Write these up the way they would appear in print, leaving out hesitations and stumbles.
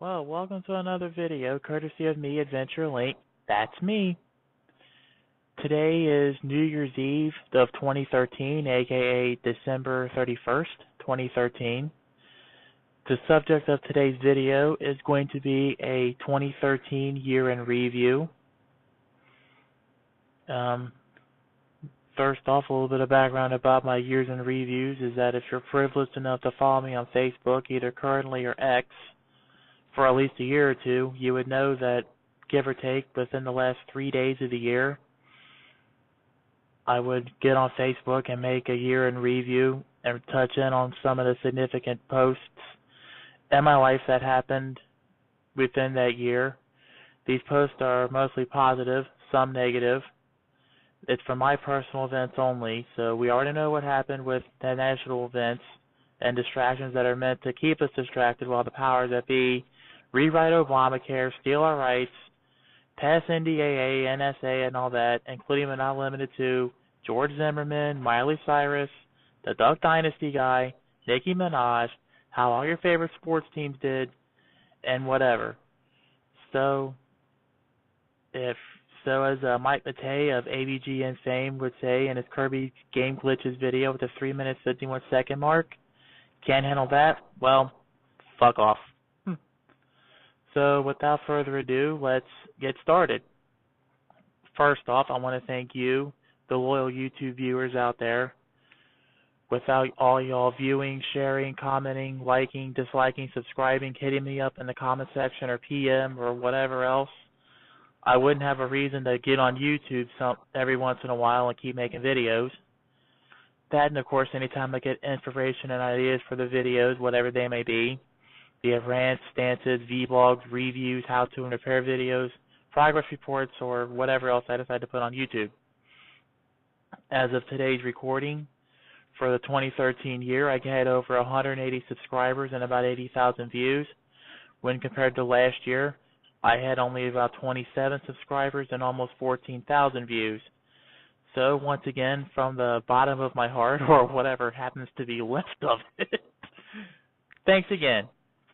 Well, welcome to another video, courtesy of me, Adventure Link. That's me. Today is New Year's Eve of 2013, aka December 31st, 2013. The subject of today's video is going to be a 2013 year in review. First off, a little bit of background about my years in reviews is that if you're privileged enough to follow me on Facebook, either currently or X, for at least a year or two, you would know that, give or take, within the last 3 days of the year, I would get on Facebook and make a year in review and touch in on some of the significant posts in my life that happened within that year. These posts are mostly positive, some negative. It's for my personal events only, so we already know what happened with the national events and distractions that are meant to keep us distracted while the powers that be rewrite Owebamacare, steal our rights, pass NDAA, NSA, and all that, including but not limited to George Zimmerman, Miley Cyrus, the Duck Dynasty guy, Nicki Minaj, how all your favorite sports teams did, and whatever. As Mike Matei of ABGN fame would say in his Kirby Game Glitches video with the 3 minutes 51 second mark, can't handle that? Well, fuck off. So without further ado, let's get started. First off, I want to thank you, the loyal YouTube viewers out there. Without all y'all viewing, sharing, commenting, liking, disliking, subscribing, hitting me up in the comment section or PM or whatever else, I wouldn't have a reason to get on YouTube every once in a while and keep making videos. That, and of course, anytime I get inspiration and ideas for the videos, whatever they may be rants, stances, vlogs, reviews, how-to and repair videos, progress reports, or whatever else I decide to put on YouTube. As of today's recording, for the 2013 year, I had over 180 subscribers and about 80,000 views. When compared to last year, I had only about 27 subscribers and almost 14,000 views. So once again, from the bottom of my heart, or whatever happens to be left of it, thanks again.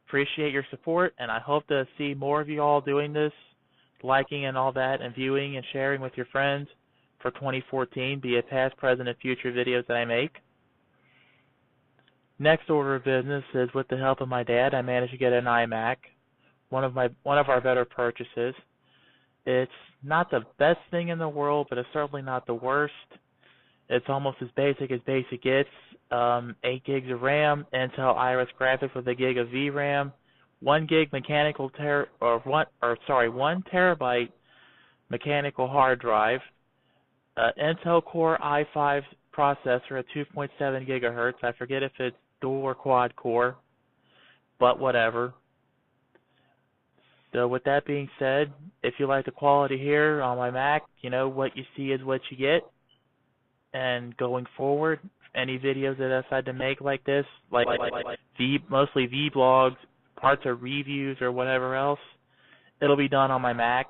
Appreciate your support, and I hope to see more of you all doing this, liking and all that, and viewing and sharing with your friends for 2014, be it past, present, and future videos that I make. Next order of business is, with the help of my dad, I managed to get an iMac, one of our better purchases. It's not the best thing in the world, but it's certainly not the worst. It's almost as basic gets. 8 gigs of RAM, Intel Iris graphics with a gig of VRAM, 1 gig mechanical 1 terabyte mechanical hard drive, Intel Core i5 processor at 2.7 gigahertz. I forget if it's dual or quad core, but whatever. So with that being said, if you like the quality here on my Mac, you know what you see is what you get. And going forward, any videos that I decide to make like this, mostly vlogs, parts of reviews or whatever else, it'll be done on my Mac.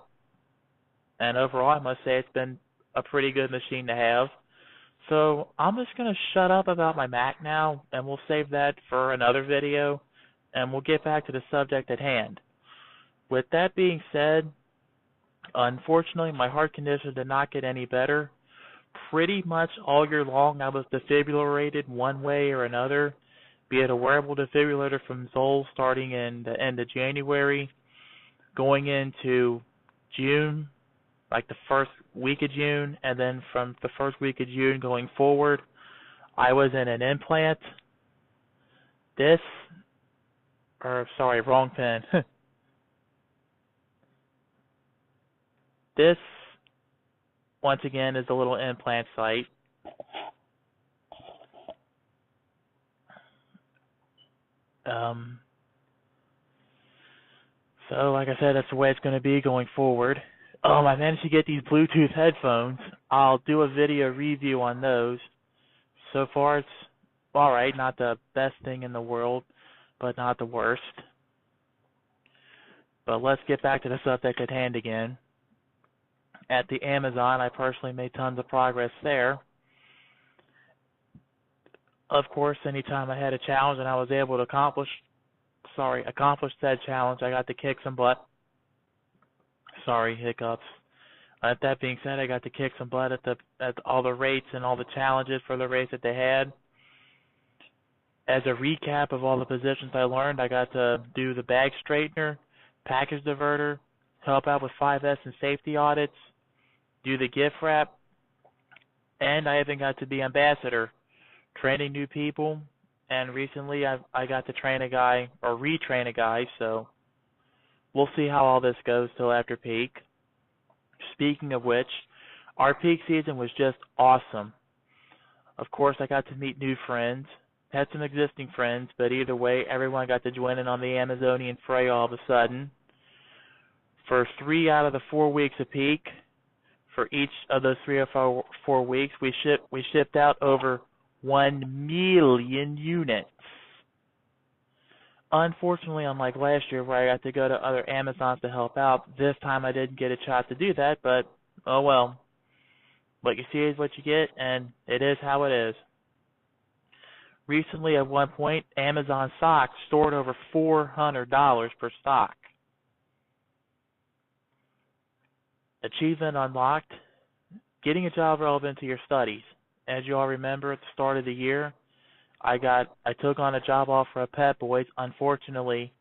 And overall, I must say it's been a pretty good machine to have. So I'm just going to shut up about my Mac now, and we'll save that for another video, and we'll get back to the subject at hand. With that being said, unfortunately, my heart condition did not get any better. Pretty much all year long, I was defibrillated one way or another, be it a wearable defibrillator from Zoll starting in the end of January, going into June, like the first week of June, and then from the first week of June going forward, I was in an implant. Wrong pen. This, once again, is a little implant site. So, like I said, that's the way it's going to be going forward. I managed to get these Bluetooth headphones. I'll do a video review on those. So far, it's alright. Not the best thing in the world, but not the worst. But let's get back to the subject at hand again. At the Amazon, I personally made tons of progress there. Of course, anytime I had a challenge and I was able to accomplish accomplished said challenge. I got to kick some butt. Sorry, hiccups. That being said, I got to kick some butt at all the rates and all the challenges for the race that they had. As a recap of all the positions I learned, I got to do the bag straightener, package diverter, help out with 5S and safety audits, do the gift wrap, and I even got to be ambassador, training new people. And recently I got to train a guy, or retrain a guy, so we'll see how all this goes till after peak. Speaking of which, our peak season was just awesome. Of course, I got to meet new friends, had some existing friends, but either way, everyone got to join in on the Amazonian fray all of a sudden. For 3 out of the 4 weeks of peak, for each of those 3 or 4 weeks, we shipped out over 1 million units. Unfortunately, unlike last year where I got to go to other Amazons to help out, this time I didn't get a shot to do that, but oh well. What you see is what you get, and it is how it is. Recently, at one point, Amazon stock stored over $400 per stock. Achievement unlocked, getting a job relevant to your studies. As you all remember, at the start of the year, I took on a job offer at Pet Boys. Unfortunately,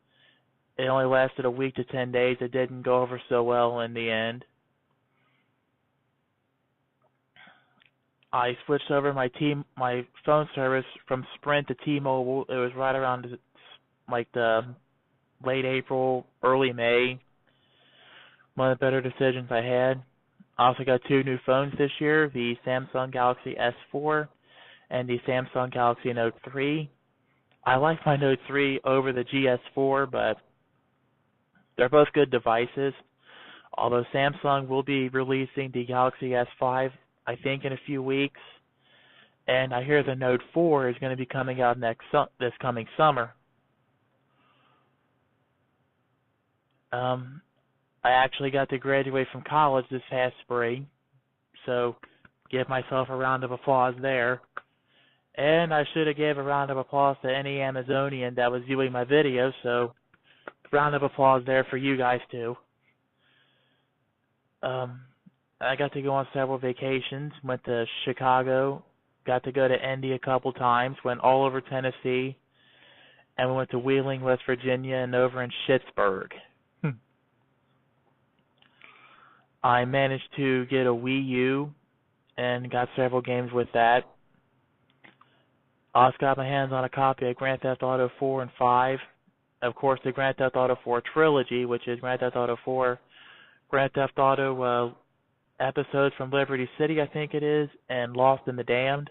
it only lasted a week to 10 days. It didn't go over so well in the end. I switched over my phone service from Sprint to T-Mobile. It was right around like the late April, early May. One of the better decisions I had. I also got 2 new phones this year, the Samsung Galaxy S4 and the Samsung Galaxy Note 3. I like my Note 3 over the GS4, but they're both good devices. Although Samsung will be releasing the Galaxy S5, I think, in a few weeks. And I hear the Note 4 is going to be coming out this coming summer. I actually got to graduate from college this past spring, so give myself a round of applause there. And I should have gave a round of applause to any Amazonian that was viewing my video, so round of applause there for you guys too. I got to go on several vacations, went to Chicago, got to go to Indy a couple times, went all over Tennessee, and we went to Wheeling, West Virginia, and over in Pittsburgh. I managed to get a Wii U and got several games with that. I also got my hands on a copy of Grand Theft Auto 4 and 5. Of course, the Grand Theft Auto 4 trilogy, which is Grand Theft Auto 4, Grand Theft Auto episodes from Liberty City, I think it is, and Lost in the Damned.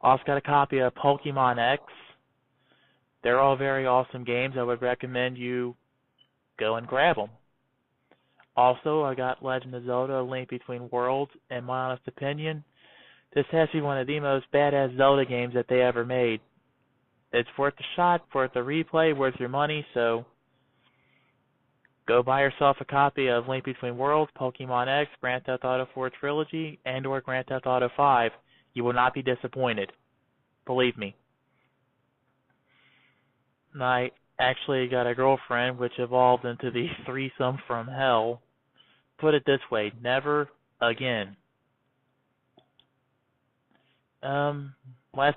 Also got a copy of Pokemon X. They're all very awesome games. I would recommend you go and grab them. Also, I got Legend of Zelda: A Link Between Worlds. In my honest opinion, this has to be one of the most badass Zelda games that they ever made. It's worth the shot, worth the replay, worth your money, so go buy yourself a copy of Link Between Worlds, Pokemon X, Grand Theft Auto 4 Trilogy, and or Grand Theft Auto 5. You will not be disappointed. Believe me. And I actually got a girlfriend, which evolved into the threesome from hell. Put it this way, never again. Last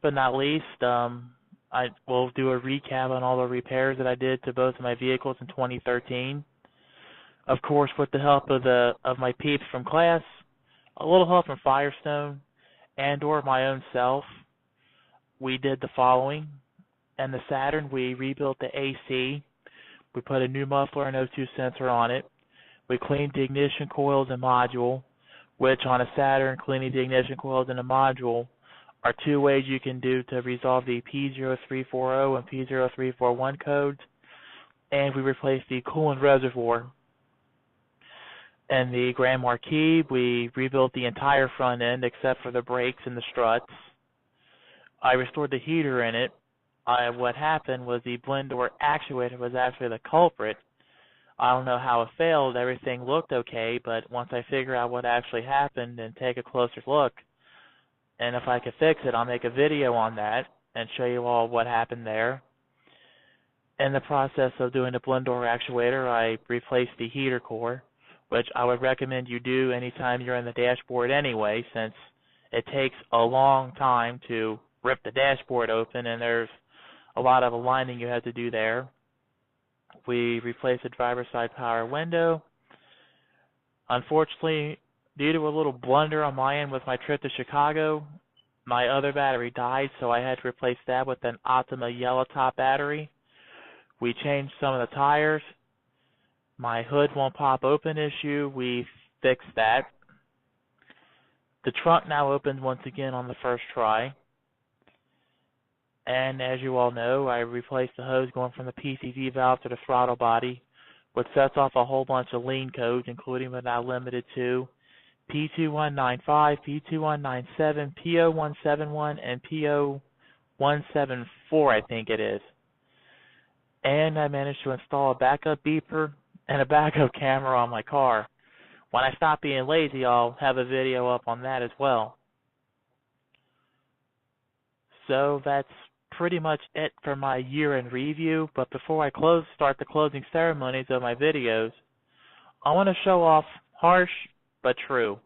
but not least, I will do a recap on all the repairs that I did to both of my vehicles in 2013. Of course, with the help of my peeps from class, a little help from Firestone, and or my own self, we did the following. In the Saturn, we rebuilt the AC. We put a new muffler and O2 sensor on it. We cleaned the ignition coils and module, which on a Saturn, cleaning the ignition coils and a module are 2 ways you can do to resolve the P0340 and P0341 codes. And we replaced the coolant reservoir. And the Grand Marquis, we rebuilt the entire front end except for the brakes and the struts. I restored the heater in it. What happened was the blend door actuator was actually the culprit. I don't know how it failed. Everything looked okay, but once I figure out what actually happened and take a closer look, and if I could fix it, I'll make a video on that. and show you all what happened there. In the process of doing the blend door actuator, I replaced the heater core, which I would recommend you do anytime you're in the dashboard anyway, since it takes a long time to rip the dashboard open and there's a lot of aligning you have to do there. We replaced the driver's side power window. Unfortunately, due to a little blunder on my end with my trip to Chicago, my other battery died, so I had to replace that with an Optima yellow top battery. We changed some of the tires. My hood won't pop open issue, we fixed that. The trunk now opens once again on the first try. And as you all know, I replaced the hose going from the PCV valve to the throttle body, which sets off a whole bunch of lean codes, including but not limited to P2195, P2197, P0171, and P0174, I think it is. And I managed to install a backup beeper and a backup camera on my car. When I stop being lazy, I'll have a video up on that as well. So that's pretty much it for my year-end review, but before I start the closing ceremonies of my videos, I want to show off harsh but true.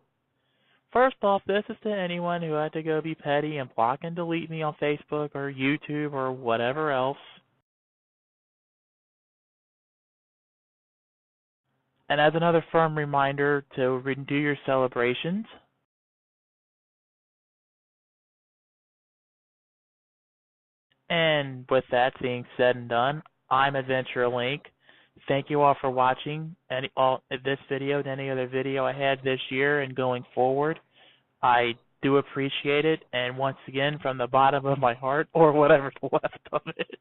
First off, this is to anyone who had to go be petty and block and delete me on Facebook or YouTube or whatever else. And as another firm reminder to do your celebrations. And with that being said and done, I'm Adventure Link. Thank you all for watching this video and any other video I had this year and going forward. I do appreciate it, and once again, from the bottom of my heart, or whatever's left of it,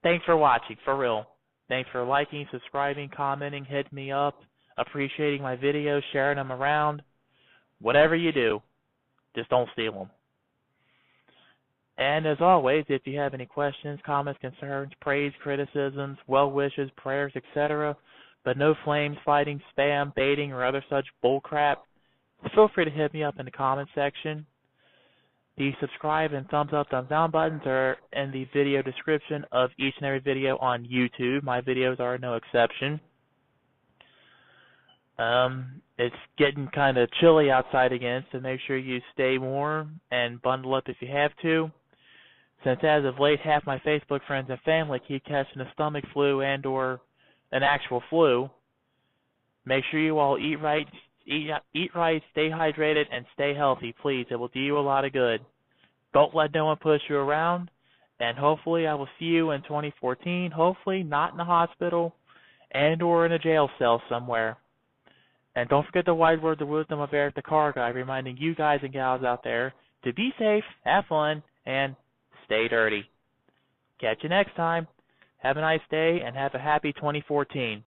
thanks for watching, for real. Thanks for liking, subscribing, commenting, hitting me up, appreciating my videos, sharing them around. Whatever you do, just don't steal them. And as always, if you have any questions, comments, concerns, praise, criticisms, well wishes, prayers, etc., but no flames, fighting, spam, baiting, or other such bullcrap, feel free to hit me up in the comment section. The subscribe and thumbs up, thumbs down buttons are in the video description of each and every video on YouTube. My videos are no exception. It's getting kind of chilly outside again, so make sure you stay warm and bundle up if you have to. Since as of late, half my Facebook friends and family keep catching a stomach flu and or an actual flu, make sure you all eat right, stay hydrated, and stay healthy, please. It will do you a lot of good. Don't let no one push you around, and hopefully I will see you in 2014, hopefully not in the hospital and or in a jail cell somewhere. And don't forget the wise words of wisdom of Eric the Car Guy, reminding you guys and gals out there to be safe, have fun, and stay dirty. Catch you next time. Have a nice day, and have a happy 2014.